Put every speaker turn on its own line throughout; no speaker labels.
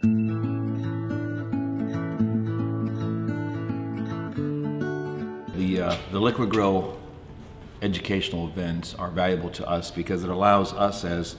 The Liqui-Grow educational events are valuable to us because it allows us as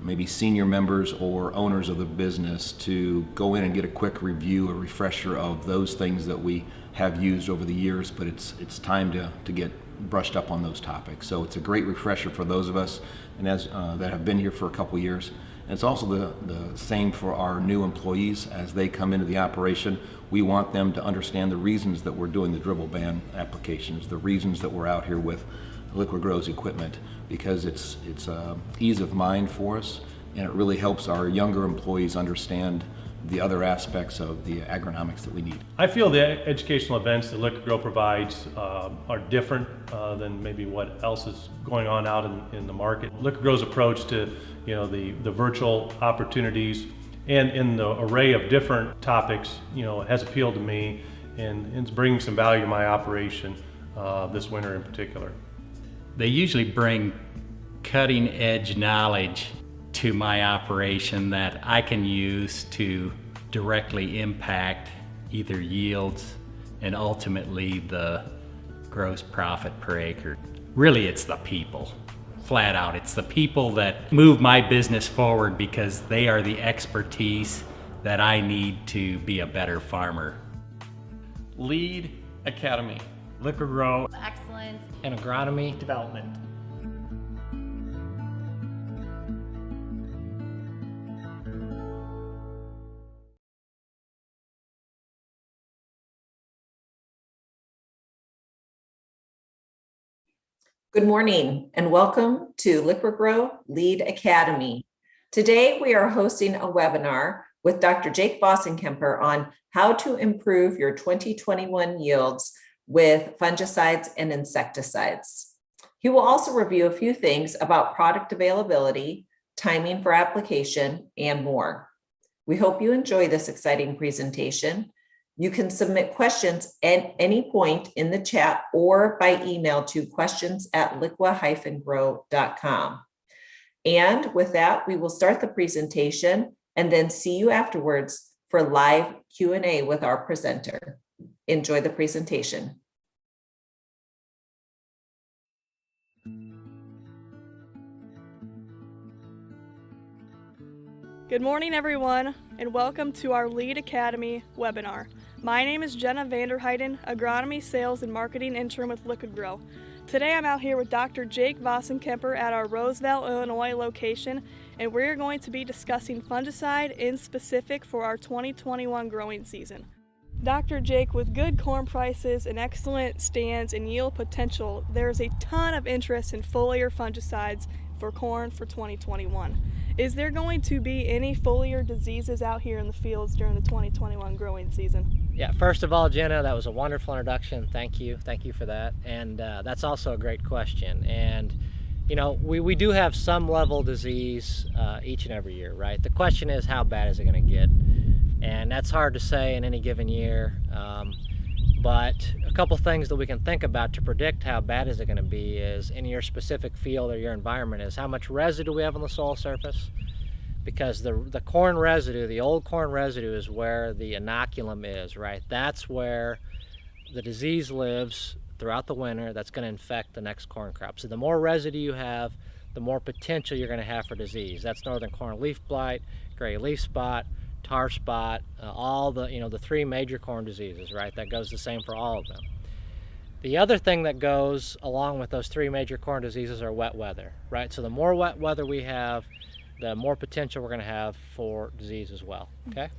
maybe senior members or owners of the business to go in and get a quick review, a refresher of those things that we have used over the years, but it's time to get brushed up on those topics. So it's a great refresher for those of us and as that have been here for a couple years. And it's also the same for our new employees as they come into the operation. We want them to understand the reasons that we're doing the dribble ban applications, the reasons that we're out here with Liqui-Grow's equipment, because it's ease of mind for us, and it really helps our younger employees understand the other aspects of the agronomics that we need.
I feel the educational events that Liqui-Grow provides are different than maybe what else is going on out in the market. Liqui-Grow's approach to the virtual opportunities and in the array of different topics has appealed to me, and it's bringing some value to my operation this winter in particular.
They usually bring cutting edge knowledge to my operation that I can use to directly impact either yields and ultimately the gross profit per acre. Really, it's the people. Flat out, it's the people that move my business forward because they are the expertise that I need to be a better farmer.
Lead Academy.
Liqui-Grow.
Excellence.
And agronomy development.
Good morning and welcome to Liqui-Grow Lead Academy. Today we are hosting a webinar with Dr. Jake Vossenkemper on how to improve your 2021 yields with fungicides and insecticides. He will also review a few things about product availability, timing for application, and more. We hope you enjoy this exciting presentation. You can submit questions at any point in the chat or by email to questions@liqui-grow.com. And with that, we will start the presentation and then see you afterwards for live Q&A with our presenter. Enjoy the presentation.
Good morning, everyone, and welcome to our Lead Academy webinar. My name is Jenna Vanderheiden, Agronomy, Sales, and Marketing Intern with Liqui-Grow. Today I'm out here with Dr. Jake Vossenkemper at our Roseville, Illinois location, and we're going to be discussing fungicide in specific for our 2021 growing season. Dr. Jake, with good corn prices and excellent stands and yield potential, there is a ton of interest in foliar fungicides for corn for 2021. Is there going to be any foliar diseases out here in the fields during the 2021 growing season?
Yeah, first of all, Jenna, that was a wonderful introduction. Thank you for that. And that's also a great question. And we do have some level disease each and every year, right? The question is, how bad is it going to get? And that's hard to say in any given year. But a couple things that we can think about to predict how bad is it going to be is in your specific field or your environment is how much residue we have on the soil surface. Because the corn residue, the old corn residue is where the inoculum is, right? That's where the disease lives throughout the winter that's going to infect the next corn crop. So the more residue you have, the more potential you're going to have for disease. That's northern corn leaf blight, gray leaf spot, tar spot, all the three major corn diseases, right? That goes the same for all of them. The other thing that goes along with those three major corn diseases are wet weather, right? So the more wet weather we have, the more potential we're going to have for disease as well, okay?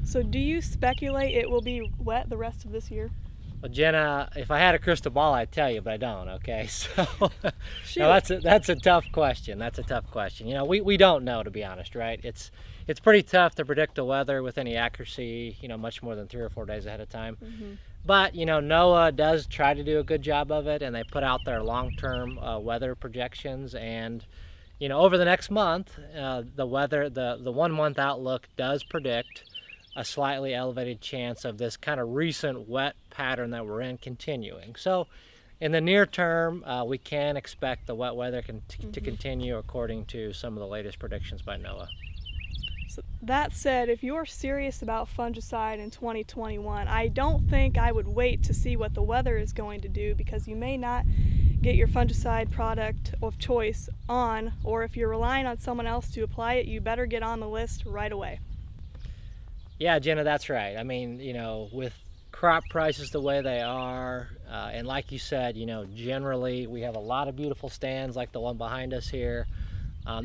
So do you speculate it will be wet the rest of this year?
Well, Jenna, if I had a crystal ball, I'd tell you, but I don't, okay? So no, that's a tough question. That's a tough question. We don't know, to be honest, right? It's pretty tough to predict the weather with any accuracy, much more than 3 or 4 days ahead of time. Mm-hmm. But, NOAA does try to do a good job of it, and they put out their long-term weather projections. And, over the next month, the weather, the 1 month outlook does predict a slightly elevated chance of this kind of recent wet pattern that we're in continuing. So in the near term, we can expect the wet weather to continue according to some of the latest predictions by NOAA.
So that said, if you're serious about fungicide in 2021, I don't think I would wait to see what the weather is going to do, because you may not get your fungicide product of choice on, or if you're relying on someone else to apply it, you better get on the list right away.
Yeah, Jenna, that's right. I mean, with crop prices the way they are, and like you said, generally we have a lot of beautiful stands like the one behind us here.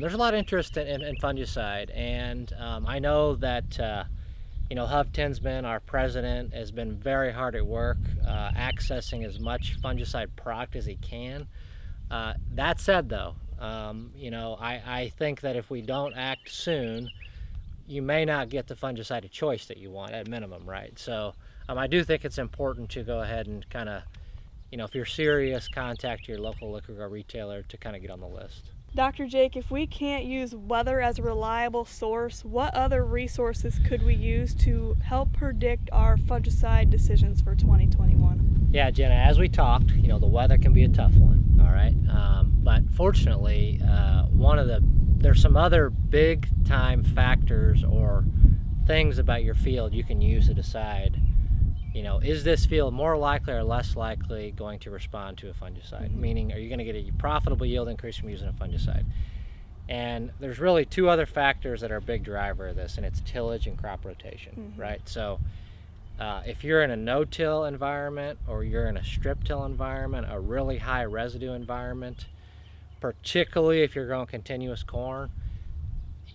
There's a lot of interest in fungicide, and I know that Hub Tinsman, our president, has been very hard at work accessing as much fungicide product as he can. That said, though, I think that if we don't act soon, you may not get the fungicide of choice that you want at minimum, right? So I do think it's important to go ahead and kind of, if you're serious, contact your local Liqui-Grow retailer to kind of get on the list.
Dr. Jake, if we can't use weather as a reliable source, what other resources could we use to help predict our fungicide decisions for 2021?
Yeah, Jenna, as we talked, the weather can be a tough one, all right? But fortunately, there's some other big time factors or things about your field you can use to decide, is this field more likely or less likely going to respond to a fungicide? Meaning, are you going to get a profitable yield increase from using a fungicide? And there's really two other factors that are a big driver of this, and it's tillage and crop rotation, right? So if you're in a no-till environment, or you're in a strip-till environment, a really high residue environment, particularly if you're growing continuous corn,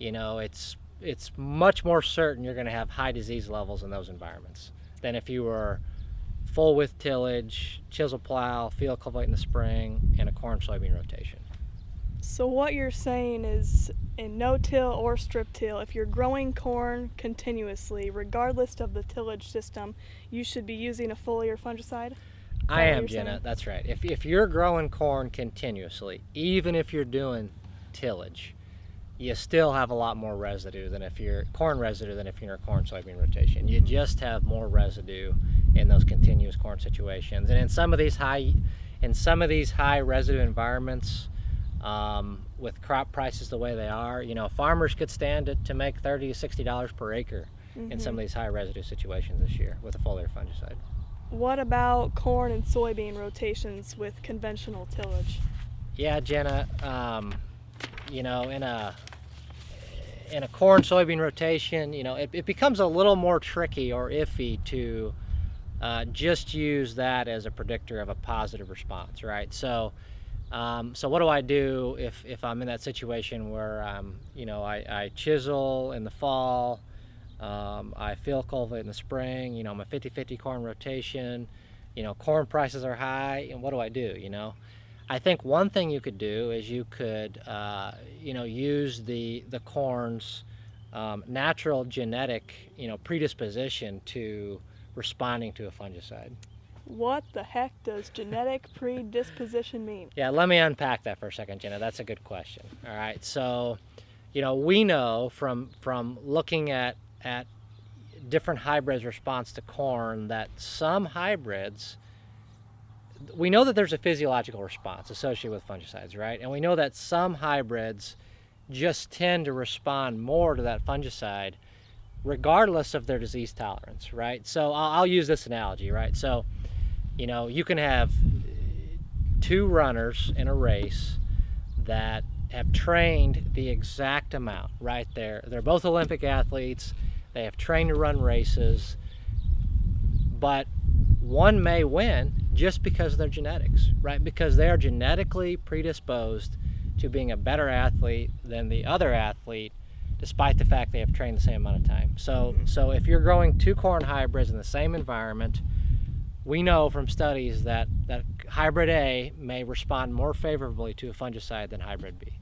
it's much more certain you're going to have high disease levels in those environments than if you were full width tillage, chisel plow, field cultivate in the spring, and a corn soybean rotation.
So what you're saying is, in no-till or strip-till, if you're growing corn continuously, regardless of the tillage system, you should be using a foliar fungicide?
I am, Jenna, that's right. If you're growing corn continuously, even if you're doing tillage, you still have a lot more residue than if you're corn residue than if you're in a corn soybean rotation. You just have more residue in those continuous corn situations. And in some of these high residue environments, with crop prices the way they are, farmers could stand to make $30 to $60 per acre in some of these high residue situations this year with a foliar fungicide.
What about corn and soybean rotations with conventional tillage?
Yeah, Jenna, in a corn soybean rotation, it becomes a little more tricky or iffy to just use that as a predictor of a positive response, right? So what do I do if I'm in that situation where I chisel in the fall, I field cultivate in the spring, I'm a 50-50 corn rotation, corn prices are high, and what do? I think one thing you could do is you could use the corn's natural genetic predisposition to responding to a fungicide.
What the heck does genetic predisposition mean?
Yeah, let me unpack that for a second, Jenna. That's a good question. All right, so we know from looking at different hybrids' response to corn that some hybrids, we know that there's a physiological response associated with fungicides, right? And we know that some hybrids just tend to respond more to that fungicide regardless of their disease tolerance, right? So I'll use this analogy, right? So, you can have two runners in a race that have trained the exact amount, right? They're both Olympic athletes. They have trained to run races, but one may win just because of their genetics, right? Because they are genetically predisposed to being a better athlete than the other athlete, despite the fact they have trained the same amount of time. So if you're growing two corn hybrids in the same environment, we know from studies that hybrid A may respond more favorably to a fungicide than hybrid B.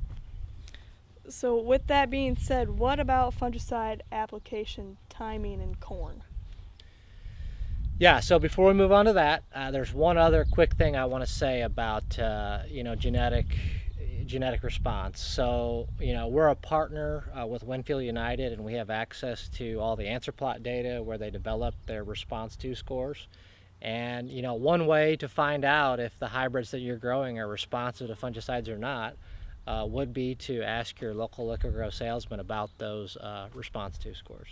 So with that being said, what about fungicide application timing in corn?
Yeah, so before we move on to that, there's one other quick thing I want to say about genetic response. So we're a partner with Winfield United, and we have access to all the answer plot data where they develop their response to scores. And one way to find out if the hybrids that you're growing are responsive to fungicides or not would be to ask your local Liqui-Grow salesman about those response to scores.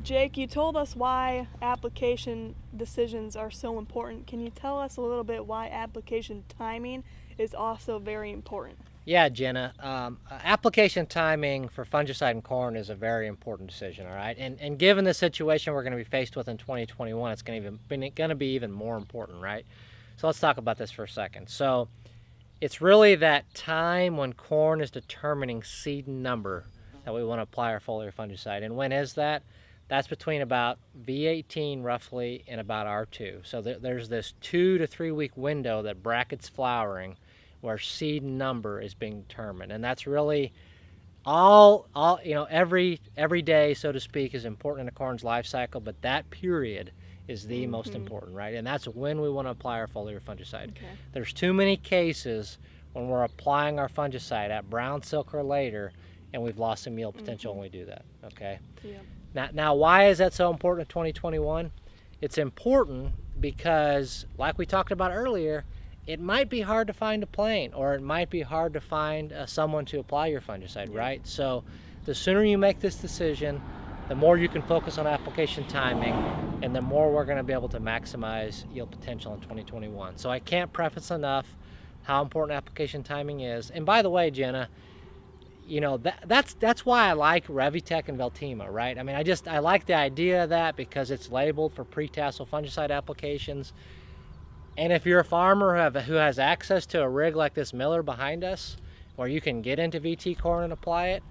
Jake, you told us why application decisions are so important. Can you tell us a little bit why application timing is also very important?
Yeah, Jenna. Application timing for fungicide in corn is a very important decision, all right? And given the situation we're going to be faced with in 2021, it's going to be even more important, right? So let's talk about this for a second. So it's really that time when corn is determining seed number that we want to apply our foliar fungicide. And when is that? That's between about V18 roughly and about R2. So there's this 2 to 3 week window that brackets flowering where seed number is being determined. And that's really all every day, so to speak, is important in a corn's life cycle, but that period is the most important, right? And that's when we want to apply our foliar fungicide.
Okay.
There's too many cases when we're applying our fungicide at brown silk or later and we've lost some yield potential when we do that, okay?
Yep.
Now, why is that so important in 2021? It's important because, like we talked about earlier, it might be hard to find a plane, or it might be hard to find someone to apply your fungicide, right? So the sooner you make this decision, the more you can focus on application timing, and the more we're going to be able to maximize yield potential in 2021. So I can't preface enough how important application timing is. And by the way, Jenna, that's why I like Revitec and Veltima, right? I mean, I like the idea of that because it's labeled for pre-tassel fungicide applications. And if you're a farmer who has access to a rig like this Miller behind us, where you can get into VT corn and apply it,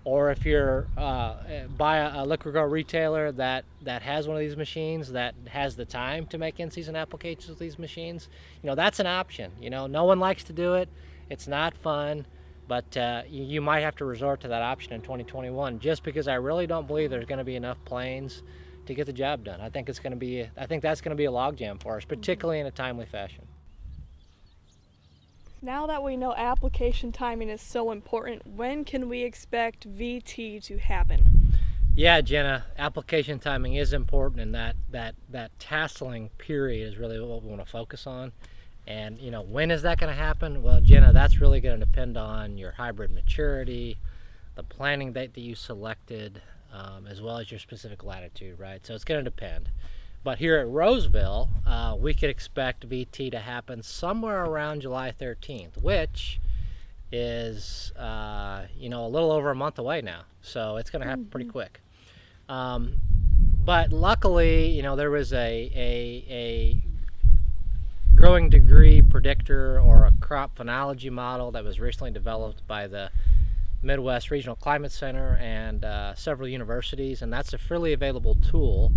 or if you're by a Liqui-Grow retailer that has one of these machines that has the time to make in-season applications with these machines, that's an option. No one likes to do it. It's not fun. But you might have to resort to that option in 2021, just because I really don't believe there's going to be enough planes to get the job done. I think that's going to be a logjam for us, particularly in a timely fashion.
Now that we know application timing is so important, when can we expect VT to happen?
Yeah, Jenna, application timing is important, and that tasseling period is really what we want to focus on. And when is that going to happen? Well, Jenna, that's really going to depend on your hybrid maturity, the planting date that you selected, as well as your specific latitude, right? So it's going to depend. But here at Roseville, we could expect VT to happen somewhere around July 13th, which is a little over a month away now. So it's going to happen pretty quick. But luckily, there was a growing degree predictor or a crop phenology model that was recently developed by the Midwest Regional Climate Center and several universities, and that's a freely available tool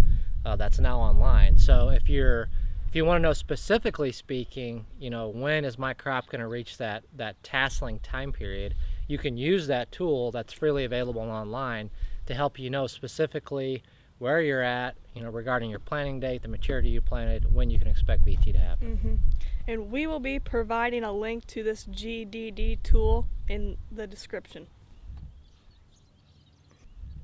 that's now online. So if you want to know specifically speaking, when is my crop going to reach that tasseling time period, you can use that tool that's freely available online to help you know specifically where you're at, regarding your planting date, the maturity you planted, when you can expect VT to happen.
And we will be providing a link to this GDD tool in the description.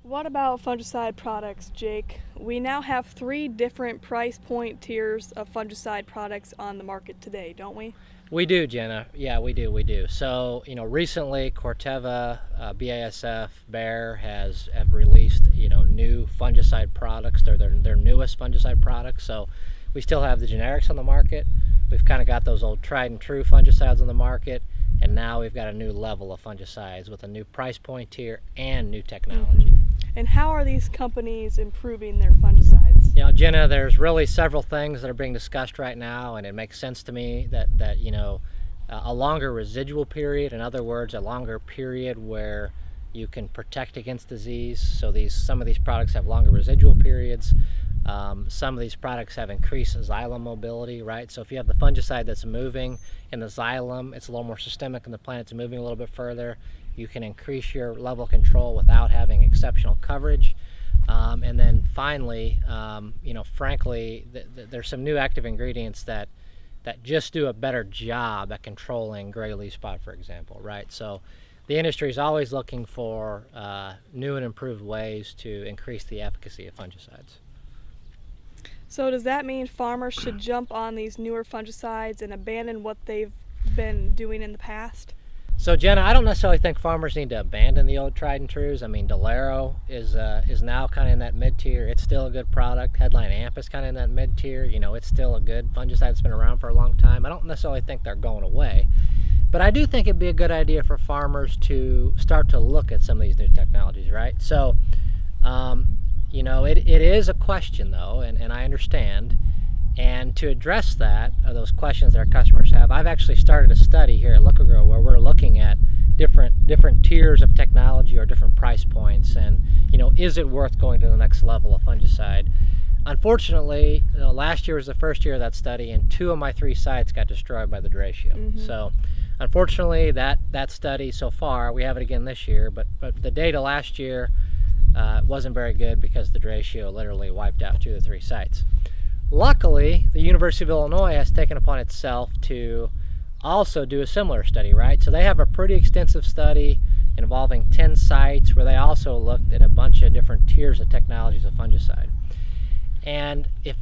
What about fungicide products, Jake? We now have 3 different price point tiers of fungicide products on the market today, don't we?
We do, Jenna. Yeah, we do. So, recently Corteva, BASF, Bayer have released, new fungicide products. They're their newest fungicide products. So we still have the generics on the market. We've kind of got those old tried and true fungicides on the market. And now we've got a new level of fungicides with a new price point tier and new technology.
And how are these companies improving their fungicides?
Jenna, there's really several things that are being discussed right now, and it makes sense to me that a longer residual period, in other words, a longer period where you can protect against disease. So some of these products have longer residual periods. Some of these products have increased xylem mobility, right? So if you have the fungicide that's moving in the xylem, it's a little more systemic and the plant's moving a little bit further. You can increase your level of control without having exceptional coverage. And then finally, frankly, there's some new active ingredients that just do a better job at controlling gray leaf spot, for example, right? So the industry is always looking for new and improved ways to increase the efficacy of fungicides.
So does that mean farmers should jump on these newer fungicides and abandon what they've been doing in the past?
So Jenna, I don't necessarily think farmers need to abandon the old tried and trues. I mean, Delero is now kind of in that mid-tier. It's still a good product. Headline Amp is kind of in that mid-tier. You know, it's still a good fungicide that's been around for a long time. I don't necessarily think they're going away. But I do think it'd be a good idea for farmers to start to look at some of these new technologies, right? So, you know, it is a question though, and I understand. And to address that, those questions that our customers have, I've actually started a study here at Liqui-Grow where we're looking at different tiers of technology or different price points, and you know, is it worth going to the next level of fungicide? Unfortunately, last year was the first year of that study, and 2 of my 3 sites got destroyed by the derecho. So, unfortunately, that study so far, we have it again this year, but the data last year wasn't very good because the derecho literally wiped out 2 of the 3 sites. Luckily, the University of Illinois has taken upon itself to also do a similar study, right? So they have a pretty extensive study involving 10 sites where they also looked at a bunch of different tiers of technologies of fungicide. And if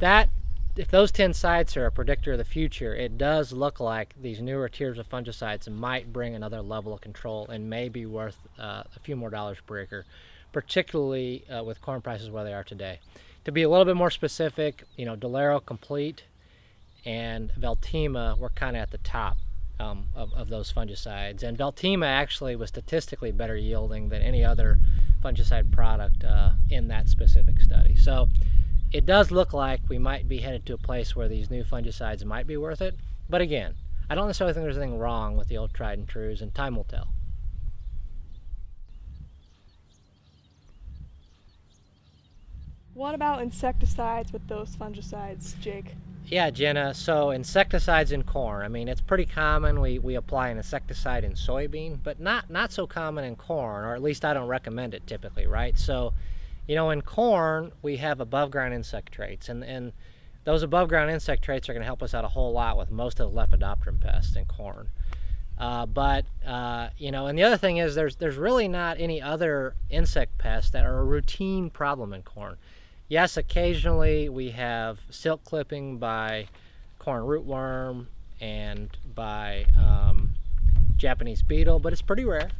those 10 sites are a predictor of the future, it does look like these newer tiers of fungicides might bring another level of control and may be worth a few more dollars per acre, particularly with corn prices where they are today. To be a little bit more specific, you know, Delero Complete and Veltima were kind of at the top of those fungicides. And Veltima actually was statistically better yielding than any other fungicide product in that specific study. So it does look like we might be headed to a place where these new fungicides might be worth it. But again, I don't necessarily think there's anything wrong with the old tried and trues, and time will tell.
What about insecticides with those fungicides, Jake?
Yeah, Jenna, so insecticides in corn, I mean, it's pretty common. We apply an insecticide in soybean, but not so common in corn, or at least I don't recommend it typically, right? So, you know, in corn, we have above ground insect traits, and those above ground insect traits are going to help us out a whole lot with most of the lepidopteran pests in corn. You know, and the other thing is there's really not any other insect pests that are a routine problem in corn. Yes, occasionally we have silk clipping by corn rootworm and by Japanese beetle, but it's pretty rare.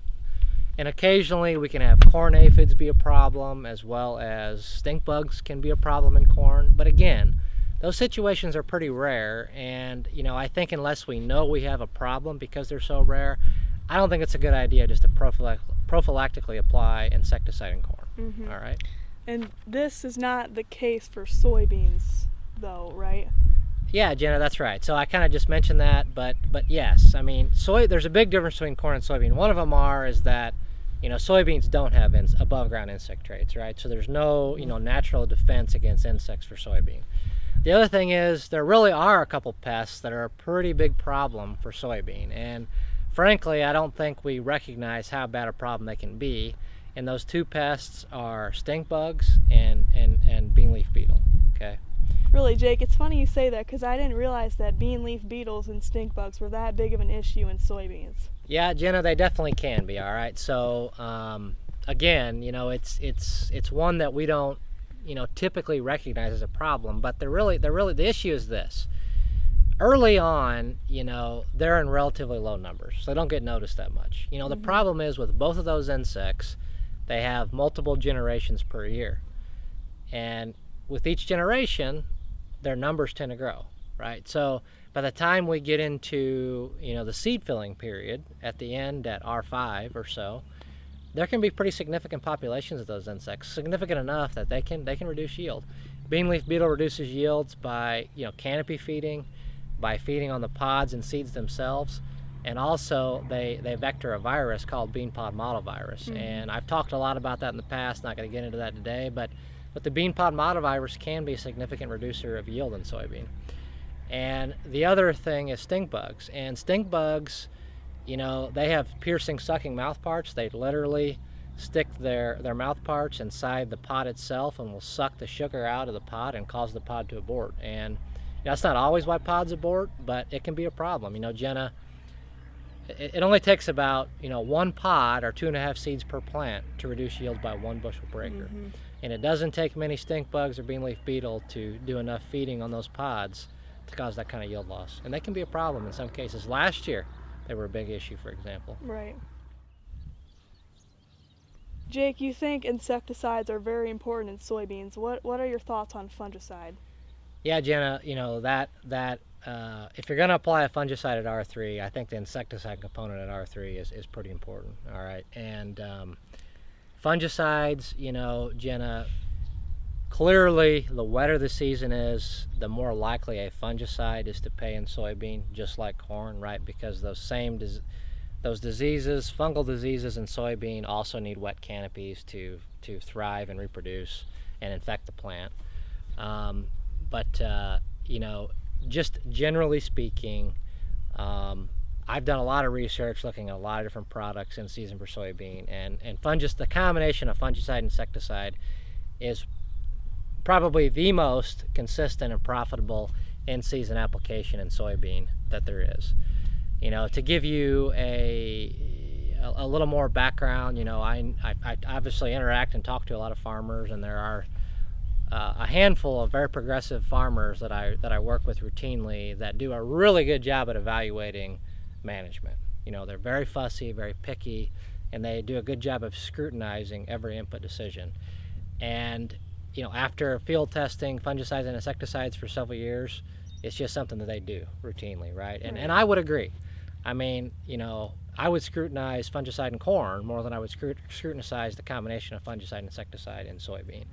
And occasionally we can have corn aphids be a problem, as well as stink bugs can be a problem in corn. But again, those situations are pretty rare, and you know, I think unless we know we have a problem because they're so rare, I don't think it's a good idea just to prophylactically apply insecticide in corn. All right.
And this is not the case for soybeans, though, right?
Yeah, Jenna, that's right. So I kind of just mentioned that, but yes, I mean, there's a big difference between corn and soybean. One of them is that, you know, soybeans don't have above ground insect traits, right? So there's no, you know, natural defense against insects for soybean. The other thing is there really are a couple pests that are a pretty big problem for soybean, and frankly, I don't think we recognize how bad a problem they can be. And those 2 pests are stink bugs and bean leaf beetle. Okay.
Really, Jake, it's funny you say that because I didn't realize that bean leaf beetles and stink bugs were that big of an issue in soybeans.
Yeah, Jenna, they definitely can be. All right. So again, you know, it's one that we don't, you know, typically recognize as a problem, but the issue is this. Early on, you know, they're in relatively low numbers, so they don't get noticed that much. You know, the problem is with both of those insects, they have multiple generations per year. And with each generation, their numbers tend to grow, right? So by the time we get into, you know, the seed filling period at the end at R5 or so, there can be pretty significant populations of those insects, significant enough that they can reduce yield. Bean leaf beetle reduces yields by, you know, canopy feeding, by feeding on the pods and seeds themselves, and also they vector a virus called bean pod mottle virus. And I've talked a lot about that in the past, not going to get into that today, but the bean pod mottle virus can be a significant reducer of yield in soybean. And the other thing is stink bugs, and stink bugs, you know, they have piercing, sucking mouth parts. They literally stick their mouth parts inside the pod itself and will suck the sugar out of the pod and cause the pod to abort. And you know, that's not always why pods abort, but it can be a problem. You know, Jenna, it only takes about, you know, 1 pod or 2.5 seeds per plant to reduce yields by 1 bushel per acre. And it doesn't take many stink bugs or bean leaf beetle to do enough feeding on those pods to cause that kind of yield loss. And they can be a problem in some cases. Last year, they were a big issue, for example.
Right. Jake, you think insecticides are very important in soybeans. What are your thoughts on fungicide?
Yeah, Jenna, if you're going to apply a fungicide at R3, I think the insecticide component at R3 is pretty important, all right? And fungicides, Jenna, clearly the wetter the season is, the more likely a fungicide is to pay in soybean, just like corn, right? Because those diseases, fungal diseases in soybean also need wet canopies to thrive and reproduce and infect the plant. Just generally speaking, I've done a lot of research looking at a lot of different products in season for soybean, and the combination of fungicide and insecticide is probably the most consistent and profitable in-season application in soybean that there is. To give you a little more background, I obviously interact and talk to a lot of farmers, and there are a handful of very progressive farmers that I work with routinely that do a really good job at evaluating management. They're very fussy, very picky, and they do a good job of scrutinizing every input decision. And after field testing fungicides and insecticides for several years, it's just something that they do routinely, right? And I would agree. I mean, I would scrutinize fungicide in corn more than I would scrutinize the combination of fungicide and insecticide in soybean.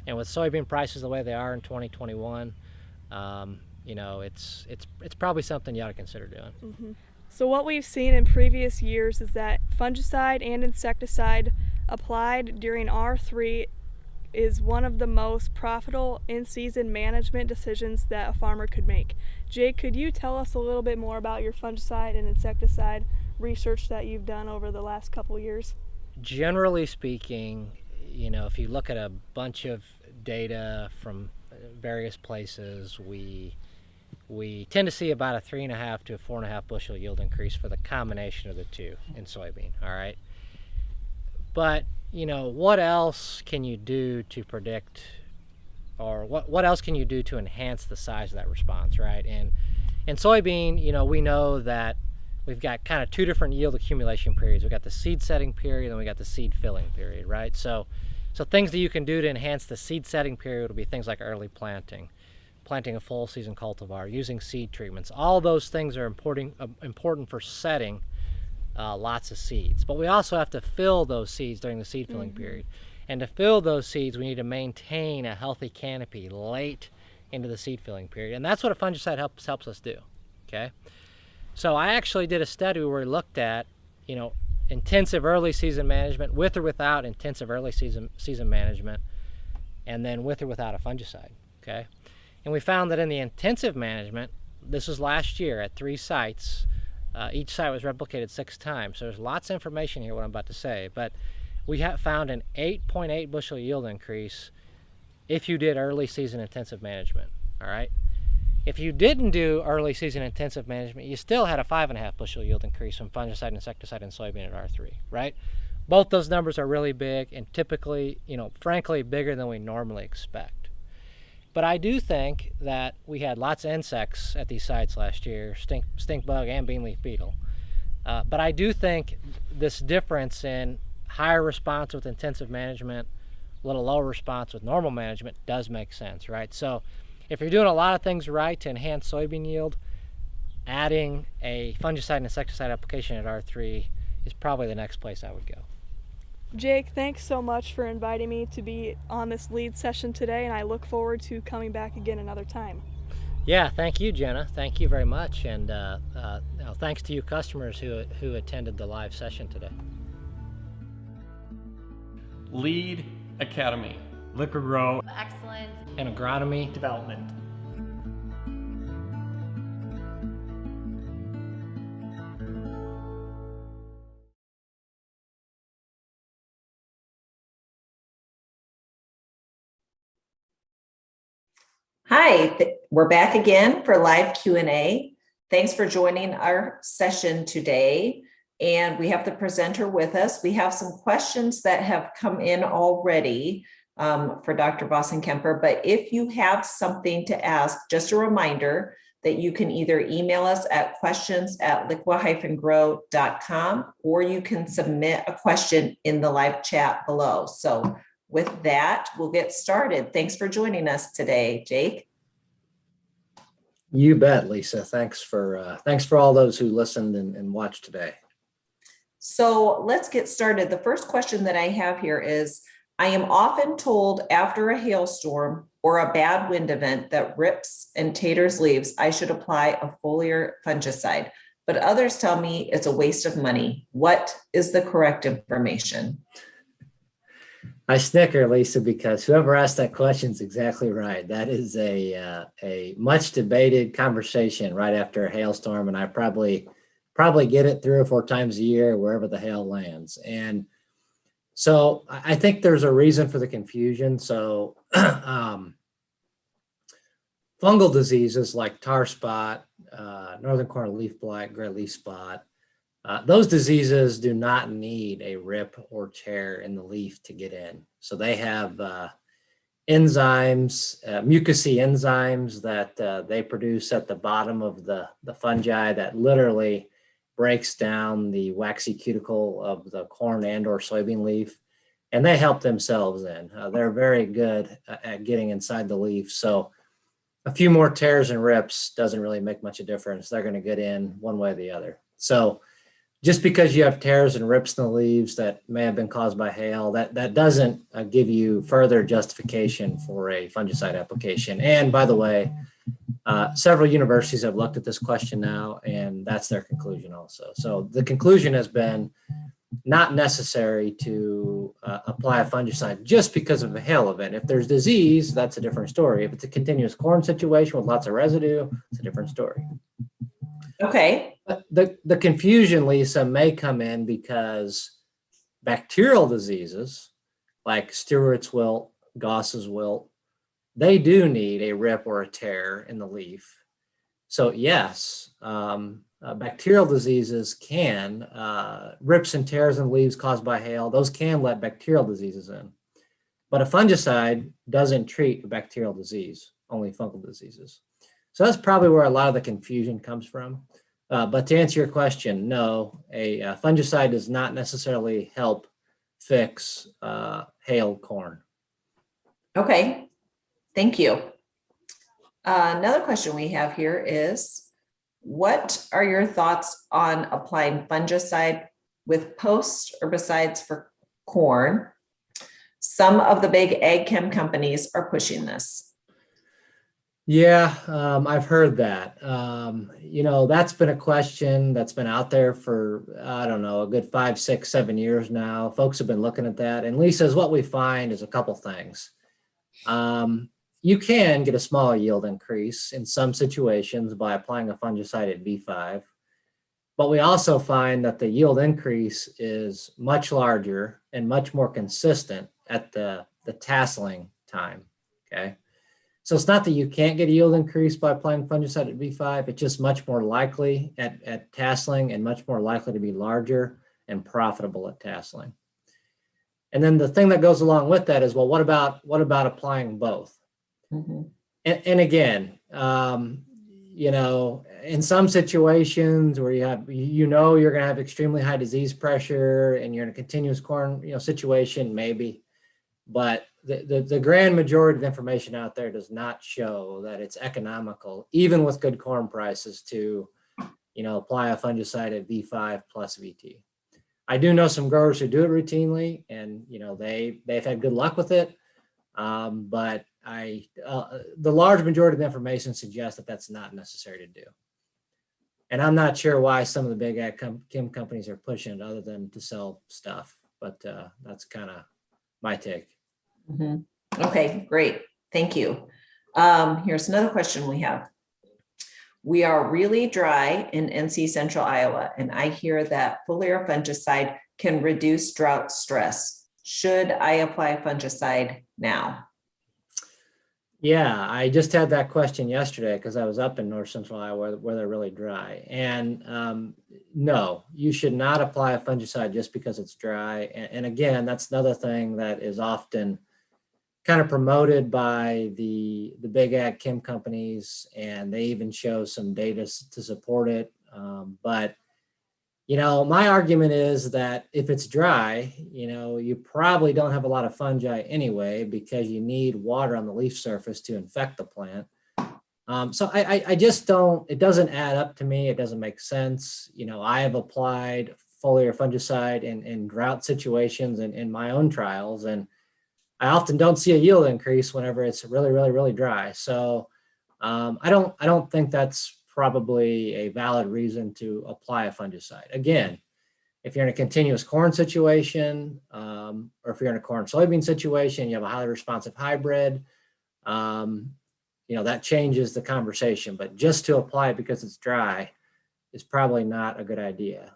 And with soybean prices the way they are in 2021, it's probably something you ought to consider doing.
Mm-hmm. So what we've seen in previous years is that fungicide and insecticide applied during R3 is one of the most profitable in-season management decisions that a farmer could make. Jake, could you tell us a little bit more about your fungicide and insecticide research that you've done over the last couple years?
Generally speaking, if you look at a bunch of data from various places, we tend to see about a 3.5 to 4.5 bushel yield increase for the combination of the two in soybean, all right? But, what else can you do to predict, or what else can you do to enhance the size of that response, right? And in soybean, we know that we've got kind of two different yield accumulation periods. We've got the seed setting period and we got the seed filling period, right? So things that you can do to enhance the seed setting period would be things like early planting a full season cultivar, using seed treatments. All those things are important for setting lots of seeds. But we also have to fill those seeds during the seed filling period. And to fill those seeds, we need to maintain a healthy canopy late into the seed filling period. And that's what a fungicide helps us do, okay? So I actually did a study where we looked at, intensive early season management with or without intensive early season management, and then with or without a fungicide, okay? And we found that in the intensive management, this was last year at 3 sites, each site was replicated 6 times, so there's lots of information here what I'm about to say, but we have found an 8.8 bushel yield increase if you did early season intensive management, all right? If you didn't do early season intensive management, you still had a 5.5 bushel yield increase from fungicide, insecticide, and soybean at R3, right? Both those numbers are really big and typically, frankly, bigger than we normally expect. But I do think that we had lots of insects at these sites last year, stink bug and bean leaf beetle. But I do think this difference in higher response with intensive management, a little lower response with normal management does make sense, right? So if you're doing a lot of things right to enhance soybean yield, adding a fungicide and insecticide application at R3 is probably the next place I would go.
Jake, thanks so much for inviting me to be on this lead session today, and I look forward to coming back again another time.
Yeah, thank you, Jenna. Thank you very much, and thanks to you customers who attended the live session today.
Lead Academy.
Liqui-Grow
Excellence
And agronomy
development.
Hi, we're back again for live Q&A. Thanks for joining our session today. And we have the presenter with us. We have some questions that have come in already for Dr. Vossenkemper, but if you have something to ask, just a reminder that you can either email us at questions@liqui-grow.com, or you can submit a question in the live chat below. So with that, we'll get started. Thanks for joining us today, Jake.
You bet, Lisa. Thanks for all those who listened and watched today.
So let's get started. The first question that I have here is, I am often told after a hailstorm or a bad wind event that rips and taters leaves, I should apply a foliar fungicide, but others tell me it's a waste of money. What is the correct information?
I snicker, Lisa, because whoever asked that question is exactly right. That is a much debated conversation right after a hailstorm, and I probably get it 3 or 4 times a year wherever the hail lands. And so I think there's a reason for the confusion. So fungal diseases like tar spot, northern corn leaf blight, gray leaf spot, those diseases do not need a rip or tear in the leaf to get in. So they have enzymes, mucousy enzymes that they produce at the bottom of the fungi that literally breaks down the waxy cuticle of the corn and or soybean leaf, and they help themselves in. They're very good at getting inside the leaf. So a few more tears and rips doesn't really make much of a difference. They're going to get in one way or the other. So just because you have tears and rips in the leaves that may have been caused by hail, that doesn't give you further justification for a fungicide application. And by the way, several universities have looked at this question now, and that's their conclusion also. So the conclusion has been not necessary to apply a fungicide just because of a hail event. If there's disease, that's a different story. If it's a continuous corn situation with lots of residue, it's a different story.
Okay.
But the confusion, Lisa, may come in because bacterial diseases like Stewart's wilt, Gauss's wilt, they do need a rip or a tear in the leaf. So yes, bacterial diseases can, rips and tears in leaves caused by hail, those can let bacterial diseases in. But a fungicide doesn't treat a bacterial disease, only fungal diseases. So that's probably where a lot of the confusion comes from. But to answer your question, no, a fungicide does not necessarily help fix hailed corn.
Okay. Thank you. Another question we have here is, what are your thoughts on applying fungicide with post herbicides for corn? Some of the big ag chem companies are pushing this.
Yeah, I've heard that. That's been a question that's been out there for, I don't know, a good 5, 6, 7 years now. Folks have been looking at that. And Lisa's, what we find is a couple things. You can get a small yield increase in some situations by applying a fungicide at V5, but we also find that the yield increase is much larger and much more consistent at the tasseling time, okay? So it's not that you can't get a yield increase by applying fungicide at V5, it's just much more likely at tasseling and much more likely to be larger and profitable at tasseling. And then the thing that goes along with that is, well, what about applying both?
Mm-hmm.
And again, in some situations where you're going to have extremely high disease pressure and you're in a continuous corn, situation, maybe. But the grand majority of information out there does not show that it's economical, even with good corn prices, to, apply a fungicide at V5 plus VT. I do know some growers who do it routinely, and they've had good luck with it. But the large majority of the information suggests that that's not necessary to do. And I'm not sure why some of the big ag chem companies are pushing it other than to sell stuff. But that's kind of my take.
Mm-hmm. Okay, great. Thank you. Here's another question we have. We are really dry in NC Central Iowa, and I hear that foliar fungicide can reduce drought stress. Should I apply fungicide now?
Yeah, I just had that question yesterday because I was up in North Central Iowa where they're really dry. And no, you should not apply a fungicide just because it's dry. And again, that's another thing that is often kind of promoted by the big ag chem companies, and they even show some data to support it. But my argument is that if it's dry, you probably don't have a lot of fungi anyway, because you need water on the leaf surface to infect the plant. So I just don't, it doesn't add up to me. It doesn't make sense. I have applied foliar fungicide in drought situations and in my own trials, and I often don't see a yield increase whenever it's really, really, really dry. So I don't think that's probably a valid reason to apply a fungicide. Again, if you're in a continuous corn situation, or if you're in a corn soybean situation, you have a highly responsive hybrid, that changes the conversation. But just to apply it because it's dry is probably not a good idea.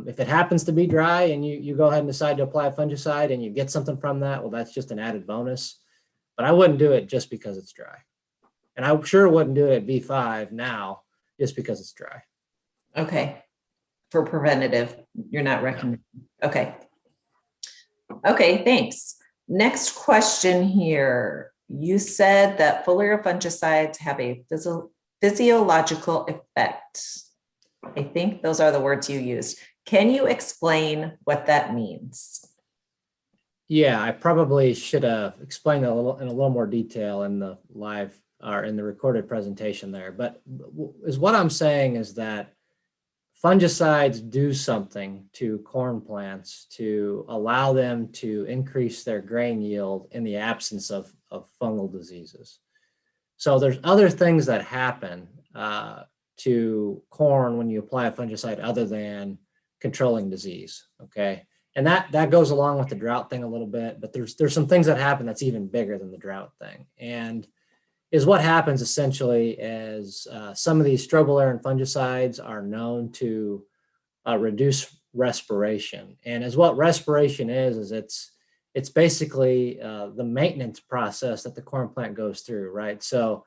If it happens to be dry and you go ahead and decide to apply a fungicide and you get something from that, well, that's just an added bonus. But I wouldn't do it just because it's dry. And I sure wouldn't do it at V5 now just because it's dry.
Okay. For preventative, you're not recommending. Okay. Okay, thanks. Next question here. You said that foliar fungicides have a physiological effect. I think those are the words you used. Can you explain what that means?
Yeah, I probably should have explained that in a little more detail in the live or in the recorded presentation there. But what I'm saying is that fungicides do something to corn plants to allow them to increase their grain yield in the absence of fungal diseases. So there's other things that happen to corn when you apply a fungicide other than controlling disease, okay? And that goes along with the drought thing a little bit, but there's some things that happen that's even bigger than the drought thing. And is what happens essentially as some of these strobilurin fungicides are known to reduce respiration. And as what respiration is it's basically the maintenance process that the corn plant goes through, right? So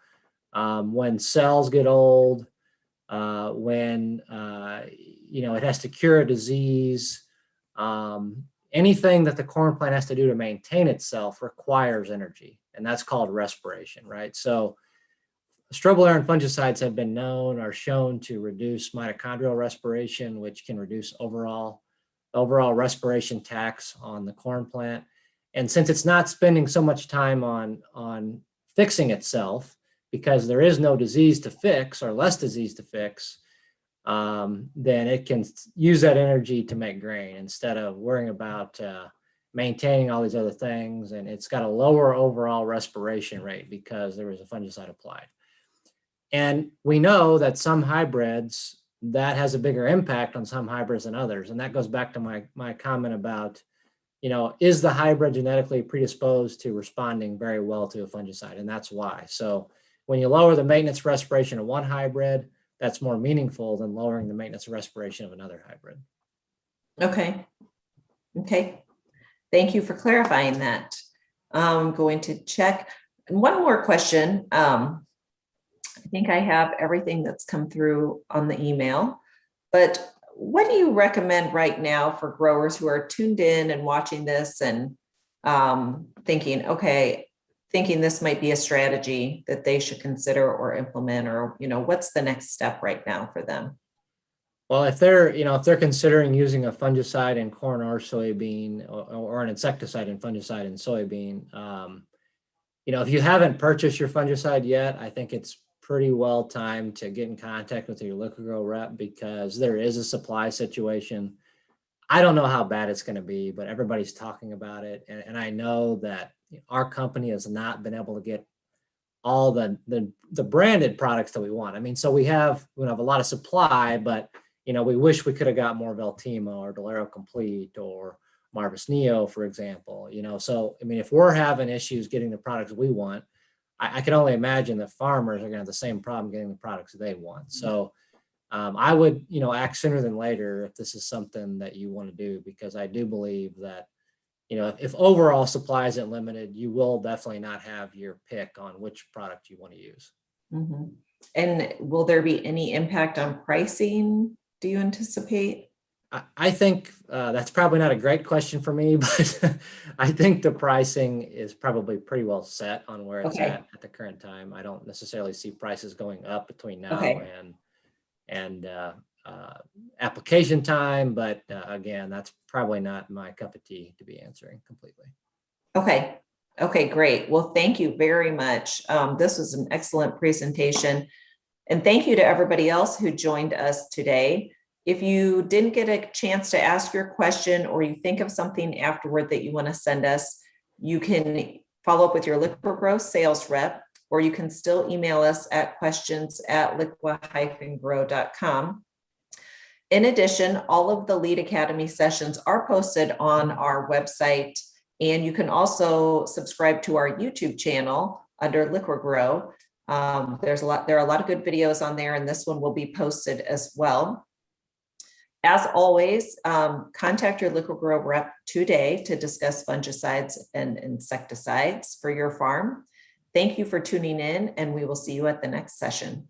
when cells get old, when it has to cure a disease, anything that the corn plant has to do to maintain itself requires energy, and that's called respiration, right? So strobilurin fungicides have been known or shown to reduce mitochondrial respiration, which can reduce overall respiration tax on the corn plant. And since it's not spending so much time on fixing itself, because there is no disease to fix or less disease to fix, then it can use that energy to make grain instead of worrying about maintaining all these other things. And it's got a lower overall respiration rate because there was a fungicide applied. And we know that some hybrids, that has a bigger impact on some hybrids than others. And that goes back to my comment about, is the hybrid genetically predisposed to responding very well to a fungicide? And that's why. So when you lower the maintenance respiration of one hybrid, that's more meaningful than lowering the maintenance respiration of another hybrid.
Okay. Thank you for clarifying that. I'm going to check. And one more question. I think I have everything that's come through on the email, but what do you recommend right now for growers who are tuned in and watching this and thinking this might be a strategy that they should consider or implement, or, what's the next step right now for them?
Well, if they're considering using a fungicide in corn or soybean, or an insecticide and fungicide in soybean, if you haven't purchased your fungicide yet, I think it's pretty well timed to get in contact with your Liqui-Grow rep, because there is a supply situation. I don't know how bad it's going to be, but everybody's talking about it. And I know that our company has not been able to get all the branded products that we want. I mean, so we have a lot of supply, but we wish we could have got more Veltima or Delero Complete or Marvis Neo, for example. So I mean, if we're having issues getting the products we want, I can only imagine that farmers are going to have the same problem getting the products they want. So I would, act sooner than later if this is something that you want to do, because I do believe that, if overall supply isn't limited, you will definitely not have your pick on which product you want to use.
Mm-hmm. And will there be any impact on pricing, do you anticipate?
I think that's probably not a great question for me, but I think the pricing is probably pretty well set on where it's
Okay.
at the current time. I don't necessarily see prices going up between now
Okay.
and application time, but again, that's probably not my cup of tea to be answering completely.
Okay. Okay, great. Well, thank you very much. This was an excellent presentation. And thank you to everybody else who joined us today. If you didn't get a chance to ask your question, or you think of something afterward that you want to send us, you can follow up with your Liqui-Grow sales rep, or you can still email us at questions@liqui-grow.com. In addition, all of the Lead Academy sessions are posted on our website, and you can also subscribe to our YouTube channel under Liqui-Grow. There are a lot of good videos on there, and this one will be posted as well. As always, contact your Liqui-Grow rep today to discuss fungicides and insecticides for your farm. Thank you for tuning in, and we will see you at the next session.